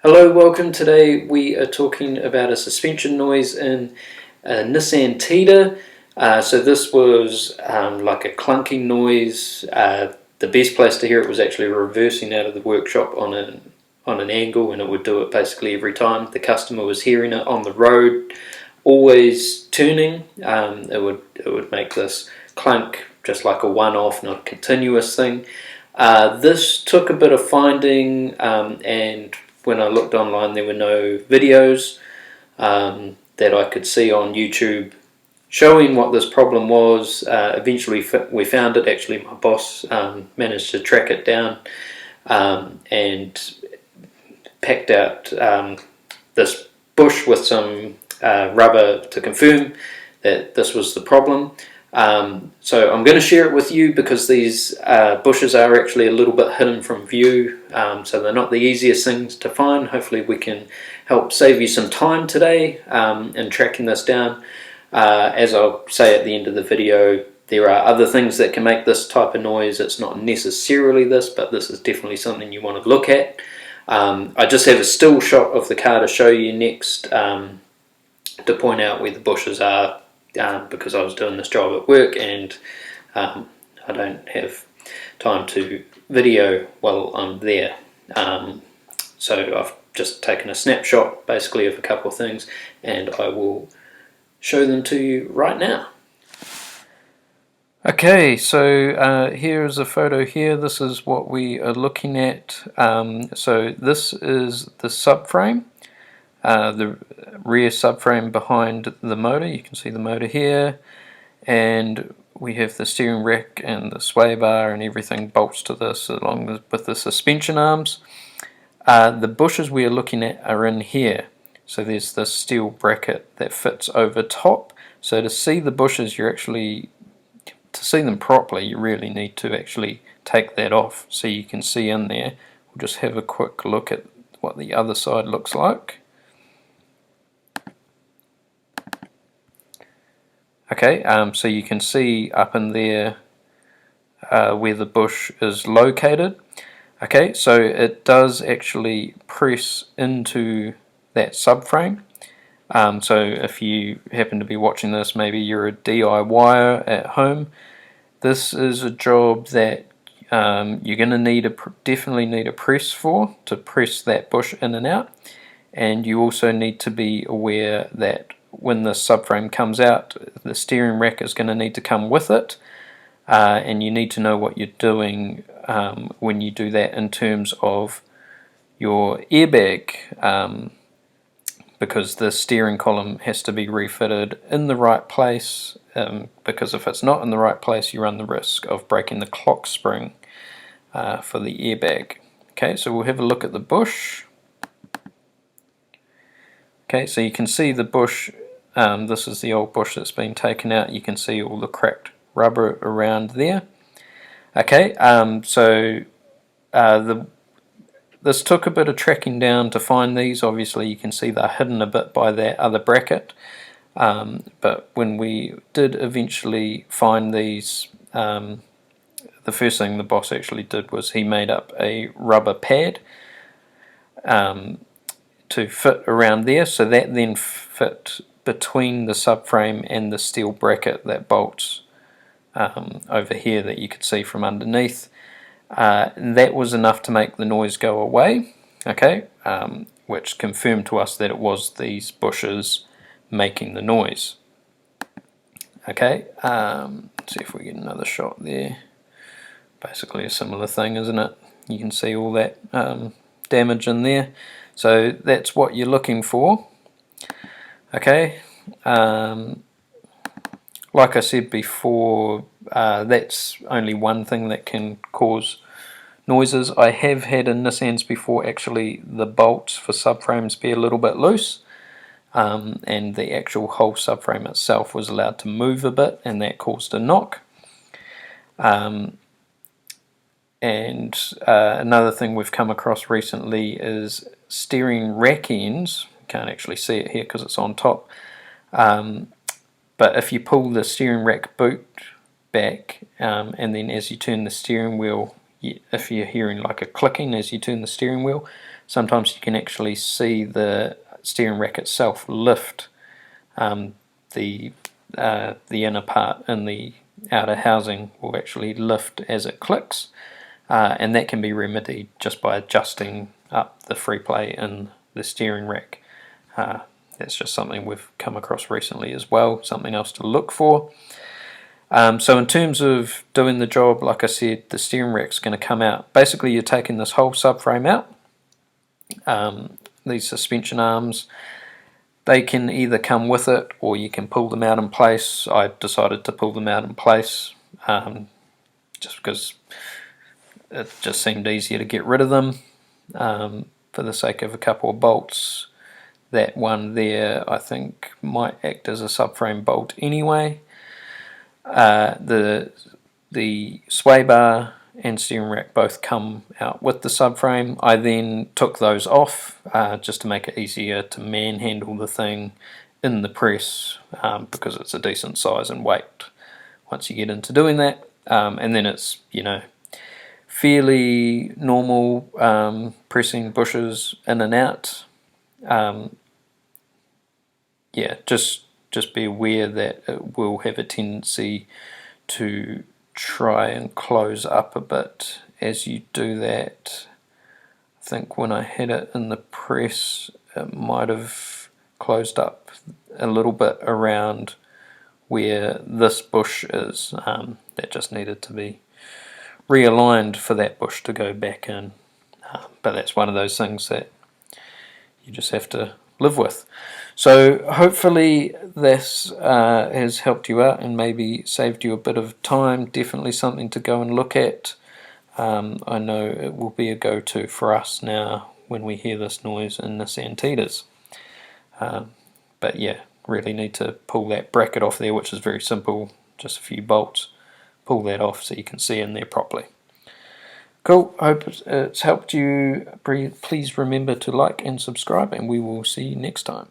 Hello, welcome. Today we are talking about a suspension noise in a Nissan Tiida. So this was like a clunking noise. The best place to hear it was actually reversing out of the workshop on an angle, and it would do it basically every time. The customer was hearing it on the road, always turning. It would make this clunk, just like a one-off, not a continuous thing. This took a bit of finding, and when I looked online there were no videos that I could see on YouTube showing what this problem was. Eventually we found it. Actually, my boss managed to track it down and packed out this bush with some rubber to confirm that this was the problem. So I'm going to share it with you because these bushes are actually a little bit hidden from view, so they're not the easiest things to find. Hopefully we can help save you some time today in tracking this down. As I'll say at the end of the video, there are other things that can make this type of noise. It's not necessarily this, but this is definitely something you want to look at. I just have a still shot of the car to show you next, to point out where the bushes are, because I was doing this job at work and I don't have time to video while I'm there. So I've just taken a snapshot basically of a couple of things, and I will show them to you right now. Okay, so here is a photo here. This is what we are looking at. So this is the subframe. The rear subframe behind the motor. You can see the motor here, and we have the steering rack and the sway bar and everything bolts to this along with the suspension arms. The bushes we are looking at are in here. So there's this steel bracket that fits over top. So to see the bushes, to see them properly, you really need to actually take that off so you can see in there. We'll just have a quick look at what the other side looks like. Okay, so you can see up in there where the bush is located. Okay, so it does actually press into that subframe. So if you happen to be watching this, maybe you're a DIYer at home, this is a job that you're going to definitely need a press for, to press that bush in and out. And you also need to be aware that when the subframe comes out, the steering rack is going to need to come with it, and you need to know what you're doing when you do that in terms of your airbag, because the steering column has to be refitted in the right place, because if it's not in the right place you run the risk of breaking the clock spring for the airbag. Okay, so we'll have a look at the bush. Okay, so you can see the bush, this is the old bush that's been taken out. You can see all the cracked rubber around there. Okay, so this took a bit of tracking down to find these. Obviously you can see they're hidden a bit by that other bracket, but when we did eventually find these, the first thing the boss actually did was he made up a rubber pad to fit around there, so that then fit between the subframe and the steel bracket that bolts over here that you could see from underneath. That was enough to make the noise go away, okay, which confirmed to us that it was these bushes making the noise. Okay, let's see if we get another shot there. Basically a similar thing, isn't it? You can see all that damage in there. So that's what you're looking for. Okay, like I said before, that's only one thing that can cause noises. I have had in Nissans before actually the bolts for subframes be a little bit loose, and the actual whole subframe itself was allowed to move a bit, and that caused a knock. And another thing we've come across recently is steering rack ends. You can't actually see it here because it's on top, but if you pull the steering rack boot back, and then as you turn the steering wheel, if you're hearing like a clicking as you turn the steering wheel, sometimes you can actually see the steering rack itself lift the inner part in the outer housing will actually lift as it clicks, and that can be remedied just by adjusting up the free play in the steering rack. That's just something we've come across recently as well, something else to look for. So in terms of doing the job, like I said, the steering rack's going to come out. Basically, you're taking this whole subframe out. These suspension arms, they can either come with it or you can pull them out in place. I decided to pull them out in place just because it just seemed easier to get rid of them for the sake of a couple of bolts. That one there I think might act as a subframe bolt anyway. The sway bar and steering rack both come out with the subframe. I then took those off just to make it easier to manhandle the thing in the press because it's a decent size and weight once you get into doing that. And then it's, you know, fairly normal pressing bushes in and out. Yeah, just be aware that it will have a tendency to try and close up a bit as you do that. I think when I had it in the press, it might have closed up a little bit around where this bush is. That just needed to be realigned for that bush to go back in. But that's one of those things that you just have to live with. So hopefully this has helped you out and maybe saved you a bit of time. Definitely something to go and look at. I know it will be a go-to for us now when we hear this noise in Nissan Tiidas. But yeah, really need to pull that bracket off there, which is very simple, just a few bolts. Pull that off so you can see in there properly. Cool, hope it's helped you. Please remember to like and subscribe, and we will see you next time.